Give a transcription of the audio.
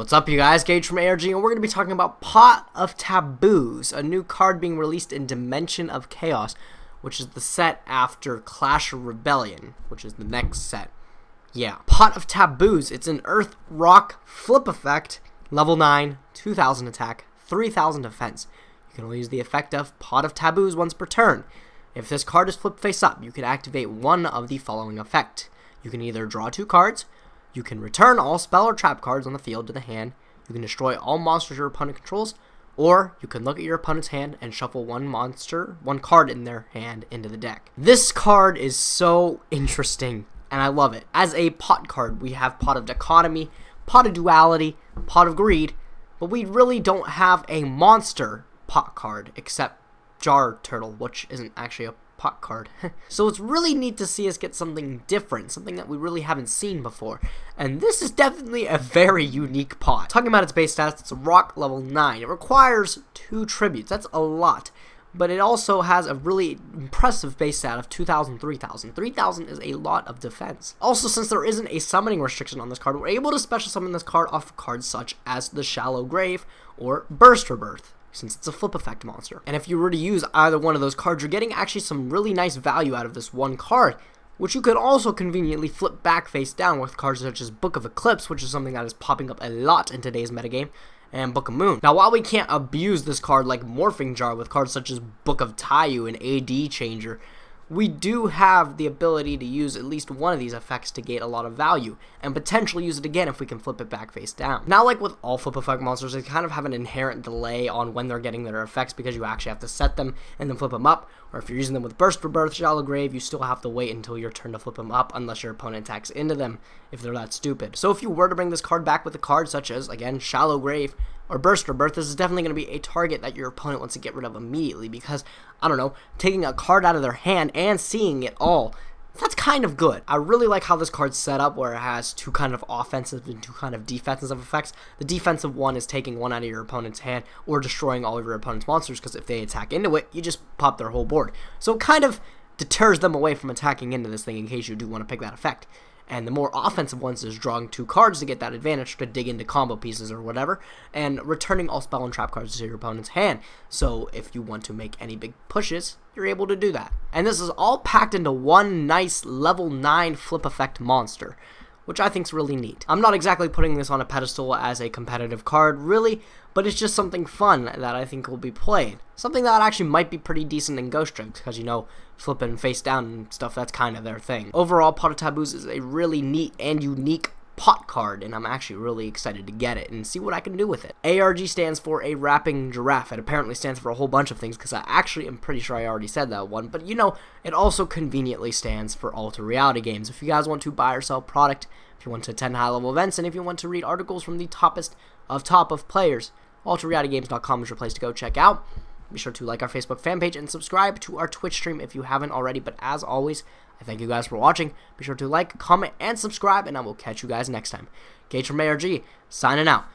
What's up, you guys? Gage from ARG, and we're going to be talking about Pot of Taboos, a new card being released in Dimension of Chaos, which is the set after Clash of Rebellion, which is the next set. Yeah, Pot of Taboos, it's an Earth Rock flip effect, level 9, 2000 attack, 3000 defense. You can only use the effect of Pot of Taboos once per turn. If this card is flipped face up, you can activate one of the following effect. You can either draw 2 cards, you can return all spell or trap cards on the field to the hand, you can destroy all monsters your opponent controls, or you can look at your opponent's hand and shuffle one card in their hand into the deck. This card is so interesting, and I love it. As a pot card, we have Pot of Dichotomy, Pot of Duality, Pot of Greed, but we really don't have a monster pot card except Jar Turtle, which isn't actually a pot card. So it's really neat to see us get something different, something that we really haven't seen before, and this is definitely a very unique pot. Talking about its base stats, it's a rock level 9. It requires 2 tributes. That's a lot, but it also has a really impressive base stat of 2000, 3000. 3000 is a lot of defense. Also, since there isn't a summoning restriction on this card, we're able to special summon this card off of cards such as the Shallow Grave or Burst Rebirth, since it's a flip effect monster. And if you were to use either one of those cards, you're getting actually some really nice value out of this one card, which you could also conveniently flip back face down with cards such as Book of Eclipse, which is something that is popping up a lot in today's metagame, and Book of Moon. Now, while we can't abuse this card like Morphing Jar with cards such as Book of Tayu and AD Changer, we do have the ability to use at least one of these effects to gain a lot of value, and potentially use it again if we can flip it back face down. Now, like with all flip effect monsters, they kind of have an inherent delay on when they're getting their effects because you actually have to set them and then flip them up, or if you're using them with Burst Rebirth, Shallow Grave, you still have to wait until your turn to flip them up unless your opponent attacks into them if they're that stupid. So if you were to bring this card back with a card such as, again, Shallow Grave or Burst Rebirth, this is definitely going to be a target that your opponent wants to get rid of immediately because, I don't know, taking a card out of their hand and seeing it all, that's kind of good. I really like how this card's set up where it has 2 kind of offensive and 2 kind of defensive effects. The defensive one is taking one out of your opponent's hand or destroying all of your opponent's monsters because if they attack into it, you just pop their whole board. So it kind of deters them away from attacking into this thing in case you do want to pick that effect. And the more offensive ones is drawing 2 cards to get that advantage to dig into combo pieces or whatever, and returning all spell and trap cards to your opponent's hand. So if you want to make any big pushes, you're able to do that. And this is all packed into one nice level 9 flip effect monster, which I think is really neat. I'm not exactly putting this on a pedestal as a competitive card, really, but it's just something fun that I think will be played. Something that actually might be pretty decent in Ghost Strikes, because, you know, flipping face down and stuff, that's kind of their thing. Overall, Pot of Taboos is a really neat and unique pot card, and I'm actually really excited to get it and see what I can do with it. ARG stands for a rapping giraffe. It apparently stands for a whole bunch of things because I actually am pretty sure I already said that one, but you know, it also conveniently stands for Alter Reality Games. If you guys want to buy or sell product, if you want to attend high-level events, and if you want to read articles from the top of players, AlterRealityGames.com is your place to go check out. Be sure to like our Facebook fan page and subscribe to our Twitch stream if you haven't already. But as always, I thank you guys for watching. Be sure to like, comment, and subscribe, and I will catch you guys next time. Gage from ARG, signing out.